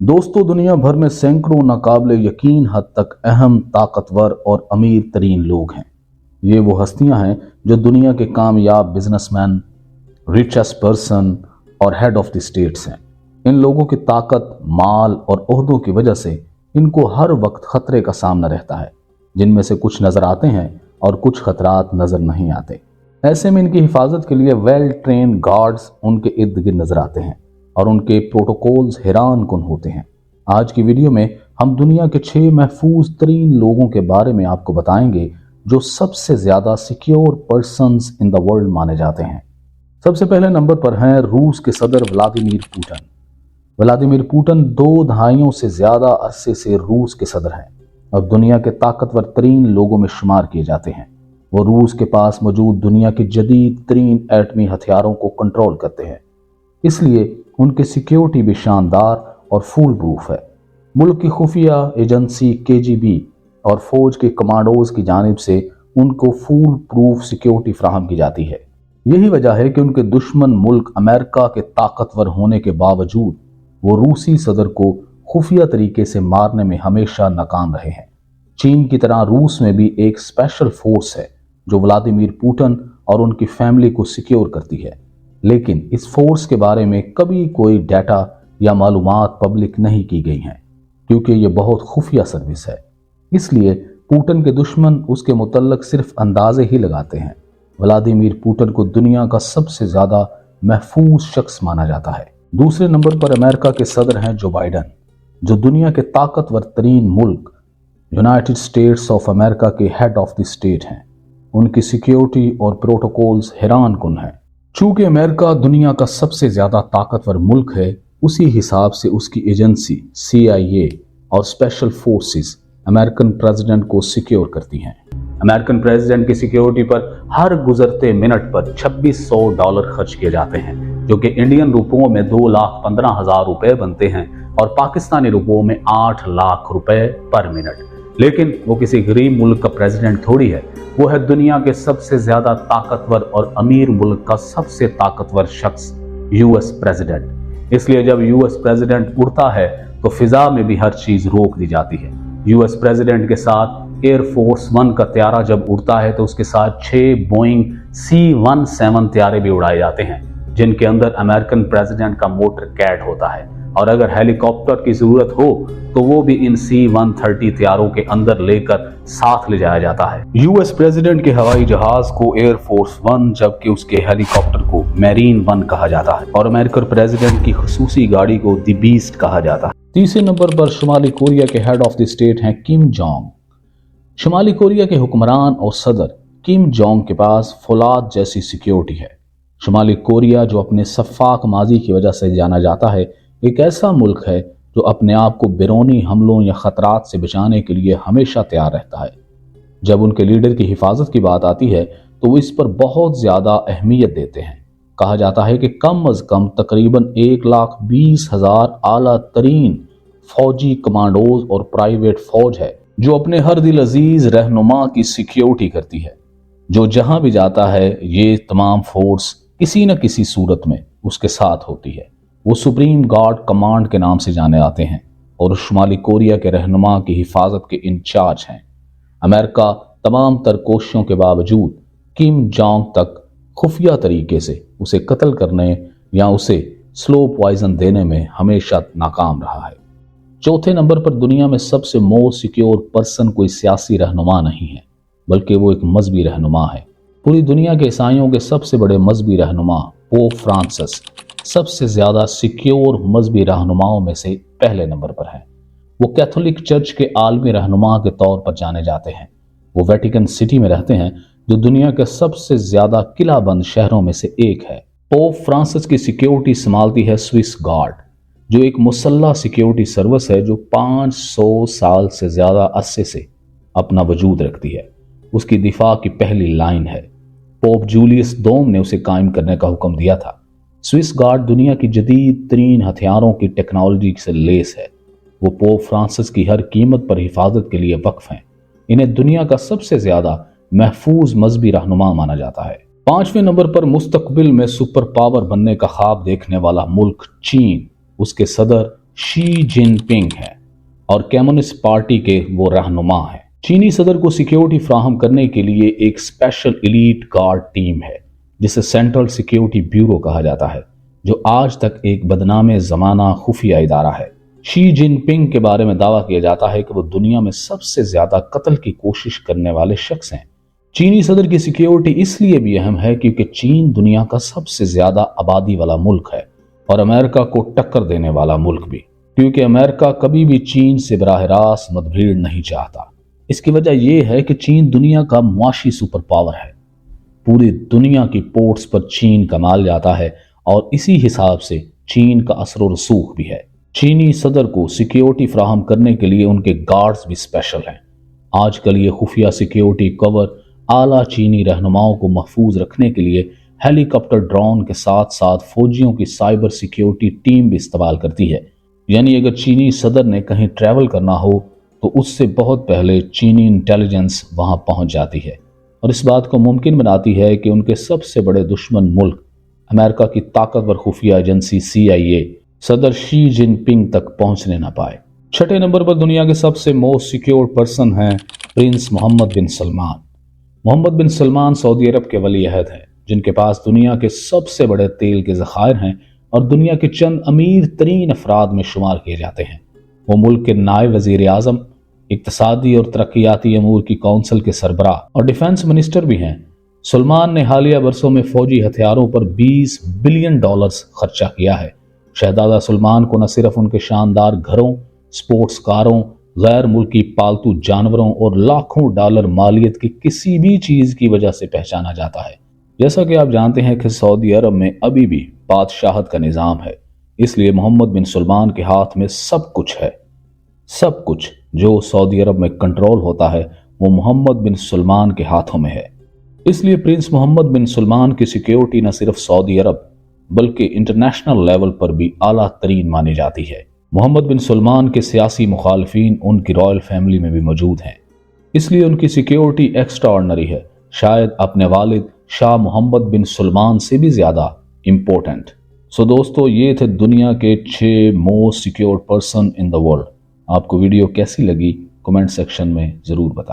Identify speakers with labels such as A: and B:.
A: दोस्तों, दुनिया भर में सैकड़ों नाकाबिले यकीन हद तक अहम, ताकतवर और अमीर तरीन लोग हैं। ये वो हस्तियां हैं जो दुनिया के कामयाब बिजनेसमैन, रिचेस्ट पर्सन और हेड ऑफ द स्टेट्स हैं। इन लोगों की ताकत, माल और ओहदों की वजह से इनको हर वक्त खतरे का सामना रहता है, जिनमें से कुछ नजर आते हैं और कुछ खतरात नजर नहीं आते। ऐसे में इनकी हिफाजत के लिए वेल ट्रेन गार्ड्स उनके इर्द गिर्द नजर आते हैं और उनके प्रोटोकॉल्स हैरान कुन होते हैं। आज की वीडियो में हम दुनिया के 6 महफूज तरीन लोगों के बारे में आपको बताएंगे जो सबसे ज्यादा secure persons in the world माने जाते हैं। सबसे पहले नंबर पर हैं रूस के सदर व्लादिमीर पुतिन। व्लादिमीर पुतिन 2 दहाइयों से ज्यादा अरसे से रूस के सदर हैं और दुनिया के ताकतवर तरीन लोगों में शुमार किए जाते हैं। वो रूस के पास मौजूद दुनिया के जदीद तरीन एटमी हथियारों को कंट्रोल करते हैं, इसलिए उनकी सिक्योरिटी भी शानदार और फूल प्रूफ है। मुल्क की खुफिया एजेंसी KGB और फौज के कमांडोज की जानिब से उनको फूल प्रूफ सिक्योरिटी फराहम की जाती है। यही वजह है कि उनके दुश्मन मुल्क अमेरिका के ताकतवर होने के बावजूद वो रूसी सदर को खुफिया तरीके से मारने में हमेशा नाकाम रहे हैं। चीन की तरह रूस में भी एक स्पेशल फोर्स है जो व्लादिमीर पुतिन और उनकी फैमिली को सिक्योर करती है, लेकिन इस फोर्स के बारे में कभी कोई डाटा या मालूमात पब्लिक नहीं की गई हैं, क्योंकि ये बहुत खुफिया सर्विस है। इसलिए पुतिन के दुश्मन उसके मुतल्लक सिर्फ अंदाजे ही लगाते हैं। व्लादिमीर पुतिन को दुनिया का सबसे ज्यादा महफूज शख्स माना जाता है। दूसरे नंबर पर अमेरिका के सदर हैं जो बाइडन, जो दुनिया के ताकतवर तरीन मुल्क यूनाइटेड स्टेट्स ऑफ अमेरिका के हेड ऑफ द स्टेट हैं। उनकी सिक्योरिटी और प्रोटोकॉल्स हैरान कुन हैं। चूंकि अमेरिका दुनिया का सबसे ज्यादा ताकतवर मुल्क है, उसी हिसाब से उसकी एजेंसी CIA और स्पेशल फोर्सेस अमेरिकन प्रेसिडेंट को सिक्योर करती हैं। अमेरिकन प्रेसिडेंट की सिक्योरिटी पर हर गुजरते मिनट पर $2600 खर्च किए जाते हैं, जो कि इंडियन रुपयों में 2,15,000 रुपए बनते हैं और पाकिस्तानी रुपयों में 8 लाख रुपए पर मिनट। लेकिन वो किसी गरीब मुल्क का प्रेसिडेंट थोड़ी है, वो है दुनिया के सबसे ज्यादा ताकतवर और अमीर मुल्क का सबसे ताकतवर शख्स, US प्रेसिडेंट। इसलिए जब US प्रेसिडेंट उड़ता है तो फिजा में भी हर चीज रोक दी जाती है। US प्रेसिडेंट के साथ एयरफोर्स 1 का त्यारा जब उड़ता है तो उसके साथ 6 बोइंग C-17 त्यारे भी उड़ाए जाते हैं, जिनके अंदर अमेरिकन प्रेसिडेंट का मोटर कैट होता है, और अगर हेलीकॉप्टर की जरूरत हो तो वो भी इन C-130 त्यारों के अंदर लेकर साथ ले जाया जाता है। US प्रेसिडेंट के हवाई जहाज को एयरफोर्स 1 जबकि उसके हेलीकॉप्टर को मैरीन 1 कहा जाता है और अमेरिकन प्रेसिडेंट की खुसूसी गाड़ी को द बीस्ट कहा जाता है। तीसरे नंबर पर शुमाली कोरिया के हेड ऑफ द स्टेट हैं किम जोंग। शुमाली कोरिया के हुक्मरान और सदर किम जोंग के पास फौलाद जैसी सिक्योरिटी है। शुमाली कोरिया, जो अपने सफाक माजी की वजह से जाना जाता है, एक ऐसा मुल्क है जो अपने आप को बैरूनी हमलों या खतरात से बचाने के लिए हमेशा तैयार रहता है। जब उनके लीडर की हिफाजत की बात आती है तो वो इस पर बहुत ज़्यादा अहमियत देते हैं। कहा जाता है कि कम अज़ कम तकरीबन 1,20,000 आला तरीन फौजी कमांडोज और प्राइवेट फौज है जो अपने हर दिल अजीज रहनुमा की सिक्योरिटी करती है। जो जहां भी जाता है, ये तमाम फोर्स किसी न किसी सूरत में उसके साथ होती है। वो सुप्रीम गार्ड कमांड के नाम से जाने आते हैं और शुमाली कोरिया के रहनुमा की हिफाजत के इंचार्ज हैं। अमेरिका तमाम तर कोशिशों के बावजूद किम जोंग तक खुफिया तरीके से उसे कत्ल करने या उसे स्लो पॉइजन देने में हमेशा नाकाम रहा है। चौथे नंबर पर दुनिया में सबसे मोस्ट सिक्योर पर्सन कोई सियासी रहनुमा नहीं है, बल्कि वो एक मजहबी रहनुमा है। पूरी दुनिया के ईसाइयों के सबसे बड़े मजहबी रहनुमा पोप फ्रांसिस सबसे ज्यादा सिक्योर मजहबी रहनुमाओं में से पहले नंबर पर हैं। वो कैथोलिक चर्च के आलमी रहनुमा के तौर पर जाने जाते हैं। वो वेटिकन सिटी में रहते हैं, जो दुनिया के सबसे ज्यादा किलाबंद शहरों में से एक है। पोप फ्रांसिस की सिक्योरिटी संभालती है स्विस गार्ड, जो एक मुसल्ला सिक्योरिटी सर्विस है जो 500 साल से ज्यादा अरसे से अपना वजूद रखती है। उसकी दिफा की पहली लाइन है। पोप जूलियस दोम ने उसे कायम करने का हुक्म दिया था। स्विस गार्ड दुनिया की जदीद तरीन हथियारों की टेक्नोलॉजी से लेस है। वो पोप फ्रांसिस की हर कीमत पर हिफाजत के लिए वक्फ हैं। इन्हें दुनिया का सबसे ज्यादा महफूज मजहबी रहनुमा माना जाता है। 5वें नंबर पर मुस्तकबिल में सुपर पावर बनने का ख्वाब देखने वाला मुल्क चीन, उसके सदर शी जिनपिंग हैं और कम्युनिस्ट पार्टी के वो रहनुमा हैं। चीनी सदर को सिक्योरिटी फ्राहम करने के लिए एक स्पेशल एलीट गार्ड टीम है जिसे सेंट्रल सिक्योरिटी ब्यूरो कहा जाता है, जो आज तक एक बदनाम जमाना खुफिया इदारा है। शी जिनपिंग के बारे में दावा किया जाता है कि वो दुनिया में सबसे ज्यादा कत्ल की कोशिश करने वाले शख्स हैं। चीनी सदर की सिक्योरिटी इसलिए भी अहम है क्योंकि चीन दुनिया का सबसे ज्यादा आबादी वाला मुल्क है और अमेरिका को टक्कर देने वाला मुल्क भी, क्योंकि अमेरिका कभी भी चीन से बराह रास्त मतभेड़ नहीं चाहता। इसकी वजह यह है कि चीन दुनिया का मुआशी सुपर पावर है। पूरी दुनिया की पोर्ट्स पर चीन का माल जाता है और इसी हिसाब से चीन का असर और रसूख भी है। चीनी सदर को सिक्योरिटी फ्राहम करने के लिए उनके गार्ड्स भी स्पेशल हैं। आजकल ये खुफिया सिक्योरिटी कवर आला चीनी रहनुमाओं को महफूज रखने के लिए हेलीकॉप्टर ड्रोन के साथ साथ फौजियों की साइबर सिक्योरिटी टीम भी इस्तेमाल करती है। यानी अगर चीनी सदर ने कहीं ट्रैवल करना हो तो उससे बहुत पहले चीनी इंटेलिजेंस वहां पहुंच जाती है और इस बात को मुमकिन बनाती है कि उनके सबसे बड़े दुश्मन मुल्क अमेरिका की ताकतवर खुफिया एजेंसी CIA सदर शी जिनपिंग तक पहुंचने ना पाए। छठे नंबर पर दुनिया के सबसे मोस्ट सिक्योर पर्सन हैं प्रिंस मोहम्मद बिन सलमान। मोहम्मद बिन सलमान सऊदी अरब के वली अहद हैं, जिनके पास दुनिया के सबसे बड़े तेल के ज़खायर हैं और दुनिया के चंद अमीर तरीन अफराद में शुमार किए जाते हैं। वो मुल्क के नायब वज़ीर आज़म, इक्तसादी और तरक्याती अमूर की कौंसिल के सरबराह और डिफेंस मिनिस्टर भी हैं। सलमान ने हालिया बरसों में फौजी हथियारों पर $20 बिलियन खर्चा किया है। शहजादा सलमान को न सिर्फ उनके शानदार घरों, स्पोर्ट्स कारों, गैर मुल्की पालतू जानवरों और लाखों डॉलर मालियत की किसी भी चीज की वजह से पहचाना जाता है। जैसा कि आप जानते हैं कि सऊदी अरब में अभी भी बादशाहत का निज़ाम है, इसलिए मोहम्मद बिन सलमान के हाथ में सब कुछ है। सब कुछ जो सऊदी अरब में कंट्रोल होता है वो मोहम्मद बिन सलमान के हाथों में है। इसलिए प्रिंस मोहम्मद बिन सलमान की सिक्योरिटी न सिर्फ सऊदी अरब बल्कि इंटरनेशनल लेवल पर भी आला तरीन मानी जाती है। मोहम्मद बिन सलमान के सियासी मुखालफीन उनकी रॉयल फैमिली में भी मौजूद हैं, इसलिए उनकी सिक्योरिटी एक्स्ट्रा ऑर्डिनरी है, शायद अपने वालिद शाह मोहम्मद बिन सलमान से भी ज़्यादा इम्पोर्टेंट। सो दोस्तों, ये थे दुनिया के 6 most secure person in the world. आपको वीडियो कैसी लगी कमेंट सेक्शन में ज़रूर बताएं।